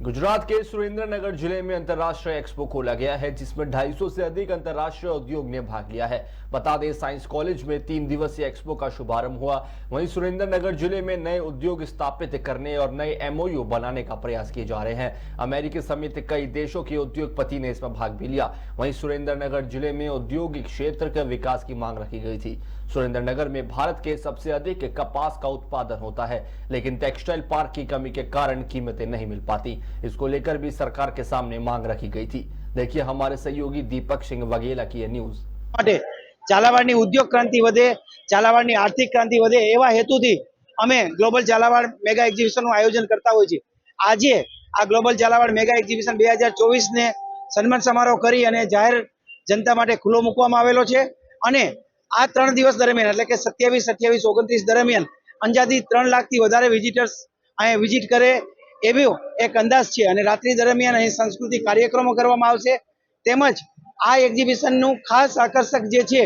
गुजरात के सुरेंद्रनगर जिले में अंतर्राष्ट्रीय एक्सपो खोला गया है, जिसमें 250 से अधिक अंतर्राष्ट्रीय उद्योग ने भाग लिया है। बता दें, साइंस कॉलेज में 3 दिवसीय एक्सपो का शुभारंभ हुआ। वहीं सुरेंद्रनगर जिले में नए उद्योग स्थापित करने और नए एमओयू बनाने का प्रयास किए जा रहे हैं। अमेरिका समेत कई देशों के उद्योगपति ने इसमें भाग भी लिया। वहीं सुरेंद्रनगर जिले में औद्योगिक क्षेत्र के विकास की मांग रखी गई थी। सुरेंद्रनगर में भारत के सबसे अधिक कपास का उत्पादन होता है, लेकिन टेक्सटाइल पार्क की कमी के कारण कीमतें नहीं मिल पाती। इसको लेकर भी सरकार के सामने मांग रखी गई थी। देखिए हमारे सहयोगी दीपक सिंह वगेला की यह न्यूज। झालावाड़नी उद्योग क्रांति वधे, झालावाड़नी आर्थिक क्रांति वधे एवा हेतुथी अमे ग्लोबल झालावाड़ मेगा एक्जिबिशनનું आयोजन करता होय छे। આજે આ ગ્લોબલ झालावाड़ मेगा एक्जिबिशन 2024 ने सन्मान समारोह કરી અને જાહેર જનતા માટે ખુલ્લો મૂકવામાં આવેલો છે અને આ 3 દિવસ દરમિયાન એટલે કે 27, 28, 29 દરમિયાન અંદાજિત 3 લાખથી વધારે વિઝિટર્સ અહીં વિઝિટ કરે એવો એક અંદાજ છે અને રાત્રિ દરમિયાન અહીં સાંસ્કૃતિક કાર્યક્રમો કરવામાં આવશે। તેમજ આ એક્ઝિબિશનનું ખાસ આકર્ષક જે છે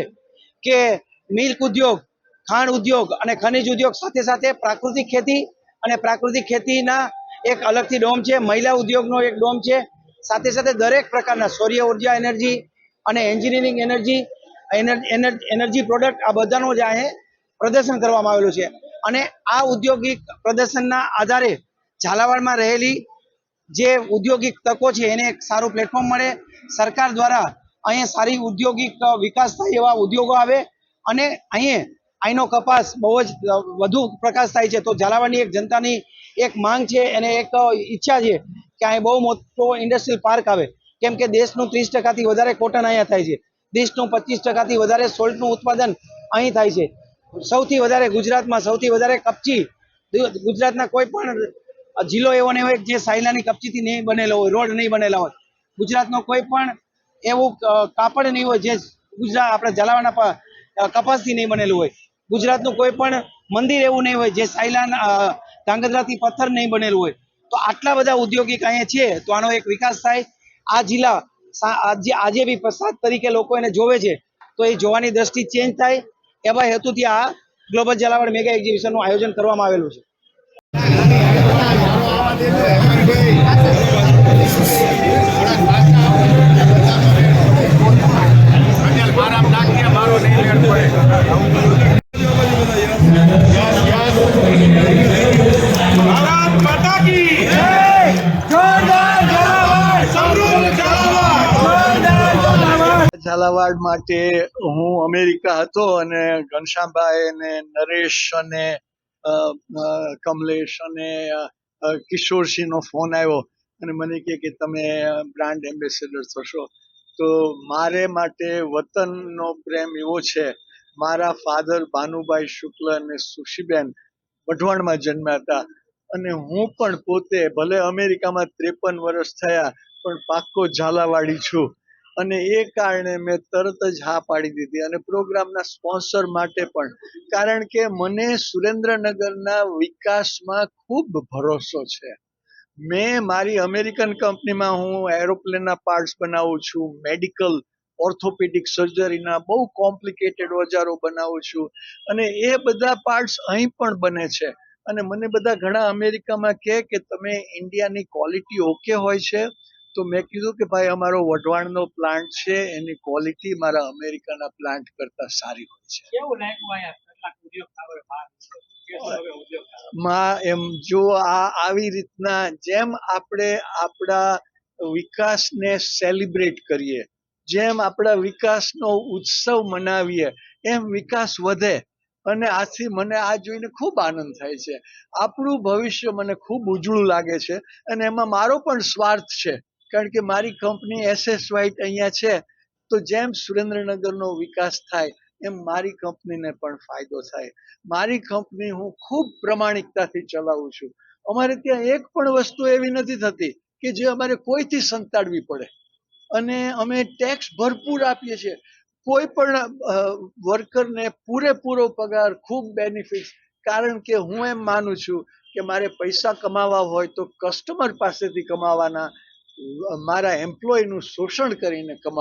કે મિલ્ક ઉદ્યોગ, ખાંડ ઉદ્યોગ અને ખનિજ ઉદ્યોગ સાથે સાથે પ્રાકૃતિક ખેતી અને પ્રાકૃતિક ખેતીના એક અલગથી ડોમ છે, મહિલા ઉદ્યોગનો એક ડોમ છે, સાથે સાથે દરેક પ્રકારના સૌર ઉર્જા એનર્જી અને એન્જિનિયરિંગ એનર્જી પ્રોડક્ટ આ બધાનું જ અહીં પ્રદર્શન કરવામાં આવેલું છે અને આ ઔદ્યોગિક પ્રદર્શનના આધારે ઝાલાવાડમાં રહેલી જે ઔદ્યોગિક તકો છે એને એક સારું પ્લેટફોર્મ મળે। સરકાર દ્વારા અહીંયા સારી ઔદ્યોગિક વિકાસ થાય એવા ઉદ્યોગો આવે અને અહીંનો કપાસ બહુ જ વધુ પ્રકાશ થાય છે। તો ઝાલાવાડની એક જનતાની એક માંગ છે અને એક ઈચ્છા છે કે અહીં બહુ મોટો ઇન્ડસ્ટ્રીયલ પાર્ક આવે, કેમ કે દેશનું 30% વધારે કોટન અહીંયા થાય છે, દેશનું 25% વધારે સોલ્ટનું ઉત્પાદન અહીં થાય છે। સૌથી વધારે ગુજરાતમાં સૌથી વધારે કપચી ગુજરાતના કોઈ પણ જિલ્લો એવો નહીં હોય જે સાયલાની કપચીથી નહીં બનેલો હોય, રોડ નહીં બનેલા હોય, ગુજરાતનો કોઈ પણ એવું કાપડ નહીં હોય જે ગુજરાત આપણા ઝાલાવાડના કપાસથી નહીં બનેલું હોય, ગુજરાતનું કોઈ પણ મંદિર એવું નહીં હોય જે સાયલા ધાંગધ્રાથી પથ્થર નહીં બનેલું હોય। તો આટલા બધા ઔદ્યોગિક અહીંયા છે તો આનો એક વિકાસ થાય। આ જિલ્લા આજે બી પ્રસાદ તરીકે લોકો એને જોવે છે તો એ જોવાની દ્રષ્ટિ ચેન્જ થાય એવા હેતુથી આ ગ્લોબલ ઝાલાવાડ મેગા એક્ઝિબિશનનું આયોજન કરવામાં આવેલું છે। ઝાલાવાડ માટે હું અમેરિકા હતો અને ઘનશ્યામભાઈ અને નરેશ અને કમલેશ અને કિશોરસિંહનો ફોન આવ્યો અને મને કહે કે તમે બ્રાન્ડ એમ્બેસેડર થશો। તો મારે માટે વતનનો પ્રેમ એવો છે, મારા ફાધર ભાનુભાઈ શુક્લ અને સુશીબેન વઢવાણમાં જન્મ્યા હતા અને હું પણ પોતે ભલે અમેરિકામાં 53 વર્ષ થયા પણ પાક્કો ઝાલાવાડી છું અને એ કારણે મેં તરત જ હા પાડી દીધી અને પ્રોગ્રામના સ્પોન્સર માટે પણ, કારણ કે મને સુરેન્દ્રનગરના વિકાસમાં ખૂબ ભરોસો છે। મેં મારી અમેરિકન કંપનીમાં હું એરોપ્લેનના પાર્ટ્સ બનાવું છું, મેડિકલ ઓર્થોપેડિક સર્જરીના બહુ કોમ્પ્લિકેટેડ ઓજારો બનાવું છું અને એ બધા પાર્ટ્સ અહીં પણ બને છે અને મને બધા ઘણા અમેરિકામાં કહે કે તમે ઇન્ડિયાની ક્વોલિટી ઓકે હોય છે, તો મેં કીધું કે ભાઈ અમારો વઢવાણનો પ્લાન્ટ છે એની ક્વોલિટી મારા અમેરિકાના પ્લાન્ટ કરતા સારી હોય છે। એમ જો આવી રીતના જેમ આપણે આપણા વિકાસને સેલિબ્રેટ કરીએ, જેમ આપણા વિકાસનો ઉત્સવ મનાવીએ એમ વિકાસ વધે અને આથી મને આ જોઈને ખૂબ આનંદ થાય છે। આપણું ભવિષ્ય મને ખૂબ ઉજળું લાગે છે અને એમાં મારો પણ સ્વાર્થ છે, કારણ કે મારી કંપની SS વ્હાઇટ અહીંયા છે તો જેમ સુરેન્દ્રનગરનો વિકાસ થાય એમ મારી કંપનીને પણ ફાયદો થાય। મારી કંપની હું ખૂબ પ્રમાણિકતાથી ચલાવું છું। અમારે ત્યાં એક પણ વસ્તુ એવી નથી થતી કે જે અમારે કોઈથી સંતાડવી પડે અને અમે ટેક્સ ભરપૂર આપીએ છીએ। કોઈ પણ વર્કરને પૂરેપૂરો પગાર, ખૂબ બેનિફિટ, કારણ કે હું એમ માનું છું કે મારે પૈસા કમાવા હોય તો કસ્ટમર પાસેથી કમાવાના, મારા એમ્પ્લોયનું શોષણ કરીને કમાવા।